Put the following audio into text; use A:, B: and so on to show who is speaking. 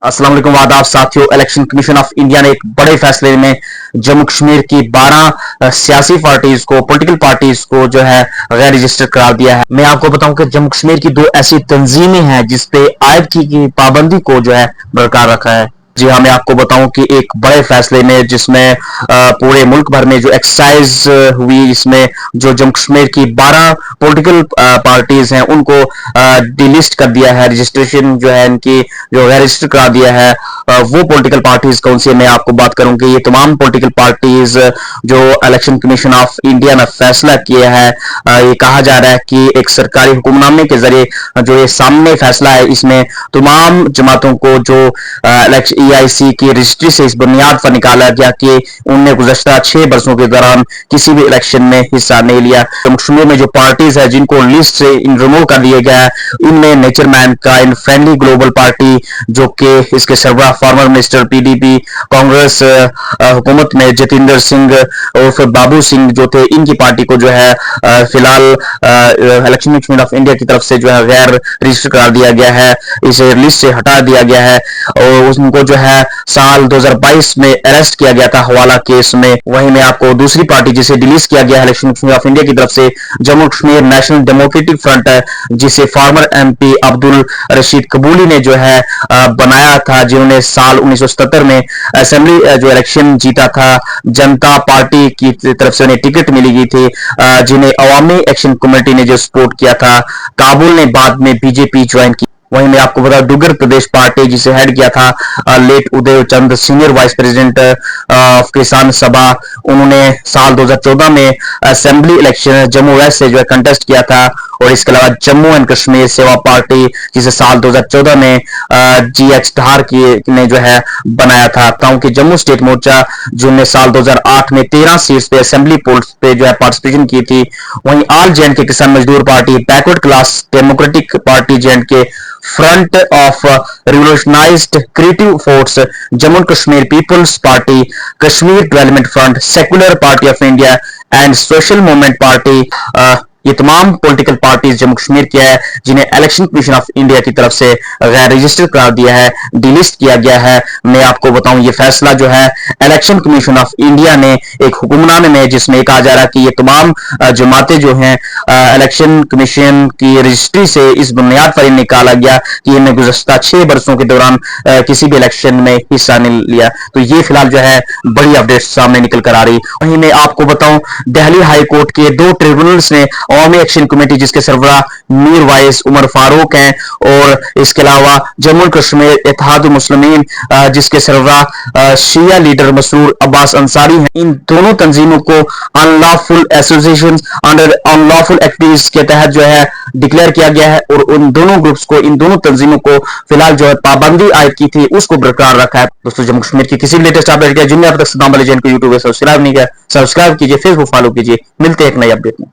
A: अस्सलाम वालेकुम आदाब साथियों। इलेक्शन कमीशन ऑफ इंडिया ने एक बड़े फैसले में जम्मू कश्मीर की 12 सियासी पार्टीज को, पॉलिटिकल पार्टीज को जो है गैर रजिस्टर्ड करार दिया है। मैं आपको बताऊं कि जम्मू कश्मीर की दो ऐसी तंजीमें हैं जिसपे आयत की पाबंदी को जो है बरकरार रखा है। जी हाँ, मैं आपको बताऊं कि एक बड़े फैसले में जिसमें पूरे मुल्क भर में जो एक्सरसाइज हुई, इसमें जो जम्मू कश्मीर की 12 पॉलिटिकल पार्टीज हैं उनको डिलिस्ट कर दिया है। रजिस्ट्रेशन जो है इनकी जो गैर रजिस्टर करा दिया है। वो पॉलिटिकल पार्टीज कौन सी, मैं आपको बात करूं कि ये तमाम पॉलिटिकल पार्टीज जो इलेक्शन कमीशन ऑफ इंडिया ने फैसला किया है, ये कहा जा रहा है कि एक सरकारी हुक्मनामे के जरिए जो ये सामने फैसला है, इसमें तमाम जमातों को जो EIC की रजिस्ट्री से इस बुनियाद पर निकाला गया कि उनने गुज़श्ता 6 बरसों के दौरान किसी भी इलेक्शन में हिस्सा नहीं लिया। जम्मू कश्मीर में जो पार्टीज है जिनको लिस्ट से रिमूव कर दिया गया है, इनमें nature man kind friendly global party, जो कि इसके सरबराह फॉर्मर मिनिस्टर PDP कांग्रेस हुकूमत में जतिंदर सिंह और फिर बाबू सिंह जो थे, इनकी पार्टी को जो है फिलहाल इलेक्शन कमीशन ऑफ इंडिया की तरफ से जो है गैर रजिस्टर करार दिया गया है, इसे लिस्ट से हटा दिया गया है और उनको जो है साल 2022 में अरेस्ट किया गया था हवाला केस में। वहीं में आपको दूसरी पार्टी जिसे डिलीट किया गया है इलेक्शन कमीशन ऑफ इंडिया की तरफ से, Jammu Kashmir national democratic front है, जिसे फॉर्मर MP अब्दुल रशीद कबूली ने जो है बनाया था, जिन्होंने साल 1977 में असेंबली जो इलेक्शन जीता था। जनता पार्टी की तरफ से उन्हें टिकट मिली गई थी, जिन्हें अवामी एक्शन कमेटी ने जो सपोर्ट किया था। काबुल ने बाद में BJP ज्वाइन की। वहीं मैं आपको बता डुगर प्रदेश पार्टी जिसे हेड किया था late Uday Chand, senior vice president of Kisan Sabha, उन्होंने साल 2014 में असेंबली इलेक्शन जम्मू वेस्ट से जो है कंटेस्ट किया था। और इसके अलावा जम्मू एंड कश्मीर सेवा पार्टी जिसे साल 2014 में GH ढार की ने जो है बनाया था, क्योंकि जम्मू स्टेट मोर्चा जिन्होंने साल 2008 में 13 सीट्स पे असेंबली पोल्स पे जो है पार्टिसिपेशन की थी। वहीं all JK Kisan Mazdoor party, backward class democratic party JK, front of revolutionised creative force, Jammu Kashmir people's party, Kashmir development front, secular party of India and social movement party, ये तमाम पॉलिटिकल पार्टीज जम्मू कश्मीर की है जिन्हें इलेक्शन कमीशन ऑफ इंडिया की तरफ से गैर register करार दिया है, डिलिस्ट किया गया है। मैं आपको बताऊं ये फैसला जो है इलेक्शन कमीशन ऑफ इंडिया ने एक हुक्मनामे में, जिसमें कहा जा रहा है कि ये तमाम जमातें जो हैं इलेक्शन कमीशन की रजिस्ट्री से इस बुनियाद पर निकाला गया कि इन्हें गुज़श्ता 6 बरसों के दौरान किसी भी इलेक्शन में हिस्सा नहीं लिया। तो ये फिलहाल जो है बड़ी अपडेट सामने निकल कर आ रही। वहीं मैं आपको बताऊं दिल्ली हाई कोर्ट के 2 ट्रिब्यूनल्स ने अवामी एक्शन कमेटी जिसके सरबराह मीर वाइस उमर फारूक हैं, और इसके अलावा जम्मू कश्मीर इत्तेहाद मुस्लिमीन जिसके सरबराह शिया लीडर मसरूर अब्बास अंसारी हैं, इन दोनों तंजीमों को unlawful association under unlawful activities के तहत जो है डिक्लेयर किया गया है। और उन दोनों ग्रुप्स को, इन दोनों तंजीमों को फिलहाल जो है पाबंदी आयद की थी उसको बरकरार रखा है। दोस्तों, जम्मू कश्मीर की किसी भी लेटेस्ट अपडेट जिनने अब तक सदाम वाले चैनल को यूट्यूब पे सब्सक्राइब नहीं किया, सब्सक्राइब कीजिए, फेसबुक फॉलो कीजिए। मिलते हैं एक नई अपडेट में।